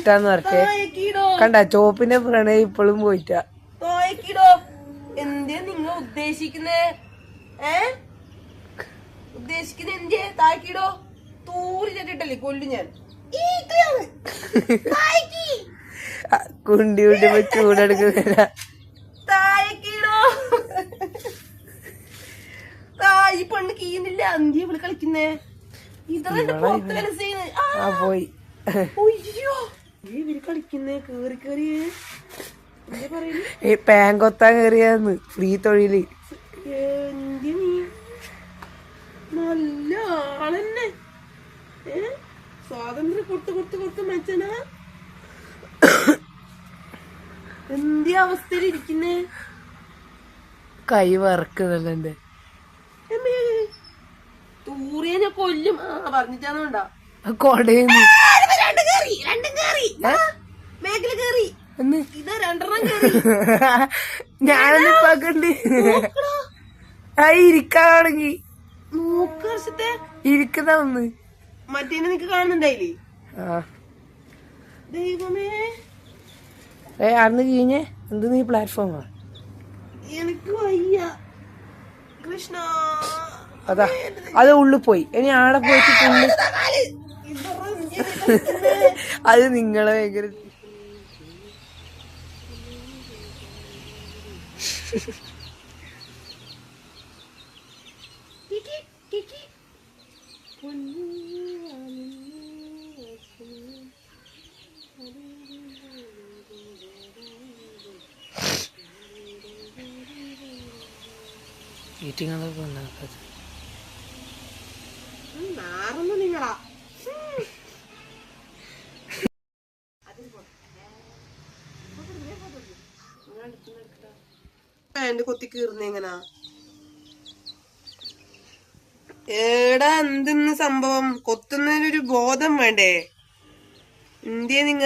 ഇഷ്ടാന്ന് പറഞ്ഞേ കണ്ട ചോപ്പിന്റെ പ്രണയം ഇപ്പോഴും പോയിട്ടാ. എന്തിനാ നിങ്ങൾ ഉദ്ദേശിക്കുന്നേ? ഉദ്ദേശിക്കുന്ന എന്തിയെ? താക്കിടോ. തൂറി ചട്ടിട്ടല്ലേ കൊല്ലു ഞാൻ. കുണ്ടി കുണ്ടി ചൂടെടുക്കുന്ന താഴെക്കീടോ. ഈ പെണ്ണ് കീന്നില്ല. അന്തി ഇവള് കളിക്കുന്നേ. പോയി. അയ്യോ ഇവര് കളിക്കുന്നേ. കേറി കേറി പാങ്കൊത്താൻ കേറിയാന്ന് ഫ്രീ തൊഴില്. നീ നല്ല ആളന്നെ. സ്വാതന്ത്ര്യം കൊടുത്ത് മനുഷ്യനാ. എന്തി അവസ്ഥയിലിരിക്കുന്നേ? കൈ വറക്കുന്നല്ലോ എന്റെ. തൂറിയെ കൊല്ലും. പറഞ്ഞിട്ടാന്ന് വേണ്ട. കൊടയുന്നു മേഖല കേറി. ഇത് രണ്ടെണ്ണം കേറി. ഞാനൊന്നിപ്പാക്കണ്ട് ഇരിക്കാണെങ്കി മൂക്കർഷത്തെ ഇരിക്കുന്ന ഒന്ന് മറ്റേനെ നിനക്ക് കാണുന്നുണ്ടായില്ലേ? ദൈവമേ അന്ന് കഴിഞ്ഞേ എന്ത് നീ പ്ലാറ്റ്ഫോമാ? എനിക്ക് വയ്യ കൃഷ്ണ. അതാ അത് ഉള്ളിൽ പോയി. ഇനി ആടെ പോയിട്ട് അത് നിങ്ങളെ ഭയങ്കര മീറ്റിംഗ് നിങ്ങളാ പാന്റ് കൊത്തി കീറുന്ന എങ്ങനാ? ഏടാ എന്തിന്ന് സംഭവം? കൊത്തുന്നതിനൊരു ബോധം വേണ്ടേ? എന്തിയാ നിങ്ങ?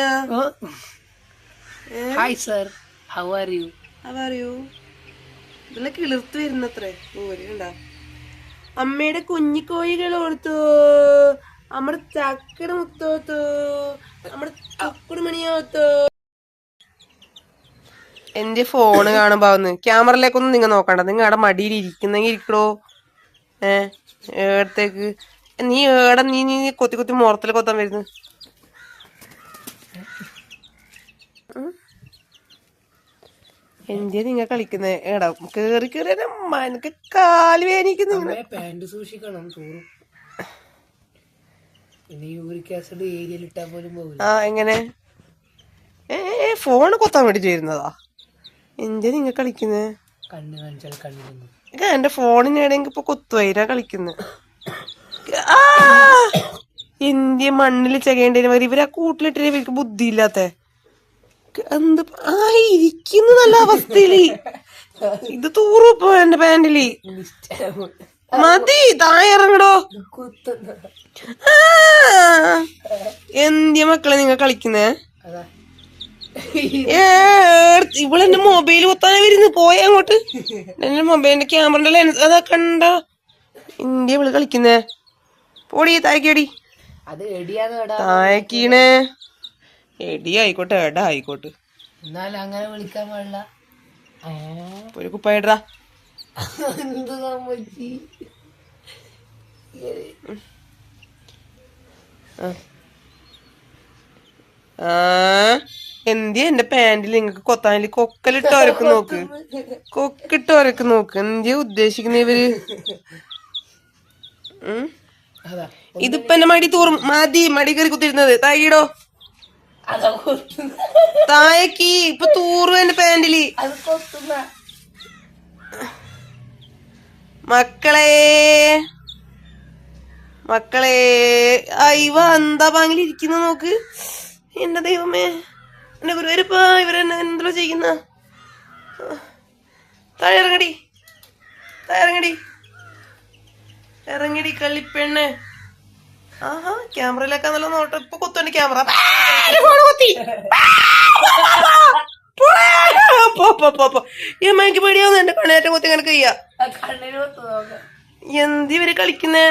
Hi sir, how are you? ഇതെല്ലാം കിളിർത്ത് വരുന്നത്രേ. ഉണ്ടാ അമ്മയുടെ കുഞ്ഞിക്കോഴികൾ കൊടുത്തു. നമ്മുടെ ചക്കട മുത്തോത്തു. നമ്മുടെ ചക്കുടു മണിയോത്തു. എന്റെ ഫോണ് കാണുമ്പോ ക്യാമറയിലേക്കൊന്നും നിങ്ങ നോക്കണ്ട. നിങ്ങ അവിടെ മടിയിൽ ഇരിക്കുന്നെങ്കിൽ ഇരിക്കടോ. ഏടത്തേക്ക് നീ ഏടെ നീ നീ കൊത്തി കൊത്തി മുറത്തിൽ കൊത്താൻ വരുന്നു. എന്തിയാ നിങ്ങ കളിക്കുന്നേ? ഏടാ കേറി കേറി മനക്ക് കാല് വേനിക്കുന്നു. പാന്റ് സൂക്ഷിക്കണം, തൂറും. യൂറിക് ആസിഡ് ഏരിയയിൽ ഇട്ടാ പോലും പോകില്ല. എങ്ങനെ? ഫോണ് കൊത്താൻ വേണ്ടി ചേരുന്നതാ. എന്തിയാ നിങ്ങ കളിക്കുന്നേ? കണ്ണ് കാണിച്ചാൽ കണ്ണിൽ എന്റെ ഫോണിനെടെങ്കിൽ ഇപ്പൊ കൊത്തുവൈരാ കളിക്കുന്നത്. ഇന്ത്യ മണ്ണിൽ ചെകേണ്ടതിന് വരെ ഇവരാ കൂട്ടിലിട്ടിട്ട് ഇവർക്ക് ബുദ്ധിയില്ലാത്ത എന്ത് ഇരിക്കുന്നു നല്ല അവസ്ഥയില്. ഇത് തൂറുപ്പോ എന്റെ പാന്റില്. മതി താഴെ ഇറങ്ങടോ. എന്തിയ മക്കളെ നിങ്ങ കളിക്കുന്നേ? ഇവളെന്റെ മൊബൈൽ കൊത്താൻ വരുന്നു. പോയ അങ്ങോട്ട്. എന്റെ മൊബൈലിന്റെ ക്യാമറന്റെ ലെൻസ് അതാ കണ്ട. ഇന്ത്യ ഇവള് കളിക്കുന്നേ. പോടി താഴേക്കടി. താഴേക്കീണേ. എടി ആയിക്കോട്ടെ, എടാ ആയിക്കോട്ടെ. എന്നാലും അങ്ങനെ വിളിക്കാൻ പാടില്ല. ഒരു കുപ്പായിടാ. എന്തിയാ എന്റെ പാന്റിൽ നിങ്ങക്ക് കൊത്താനില്ല? കൊക്കലിട്ട് ഒരക്ക് നോക്ക്. കൊക്കിട്ട് ഒരക്ക് നോക്ക്. എന്തിയാ ഉദ്ദേശിക്കുന്ന ഇവര്? ഇതിപ്പോ എന്റെ മടി തൂറും. മതി മടി കയറി കുത്തിരുന്നത്. താഴെയിടോ. താഴേക്ക് ഇപ്പൊ തൂറും എന്റെ പാന്റില്. മക്കളെ മക്കളെ ഇവ എന്താ പാങ്ങിലിരിക്കുന്ന നോക്ക്. എന്റെ ദൈവമേ, എന്റെ ഗുരുവായൂരപ്പാ, ഇവരെന്നെ എന്തോ ചെയ്യുന്ന. താഴെ ഇറങ്ങടി, ഇറങ്ങടി കള്ളിപ്പെണ്ണ്. ക്യാമറയിലേക്കാ നല്ല നോട്ടം. ഇപ്പൊ കൊത്തോണ്ട് ക്യാമറ എനിക്ക് പേടിയാവുന്നു. എന്റെ കണ്ണേറ്റം കൊത്തി അങ്ങനെ കയ്യാ. എന്തിവര് കളിക്കുന്നേ?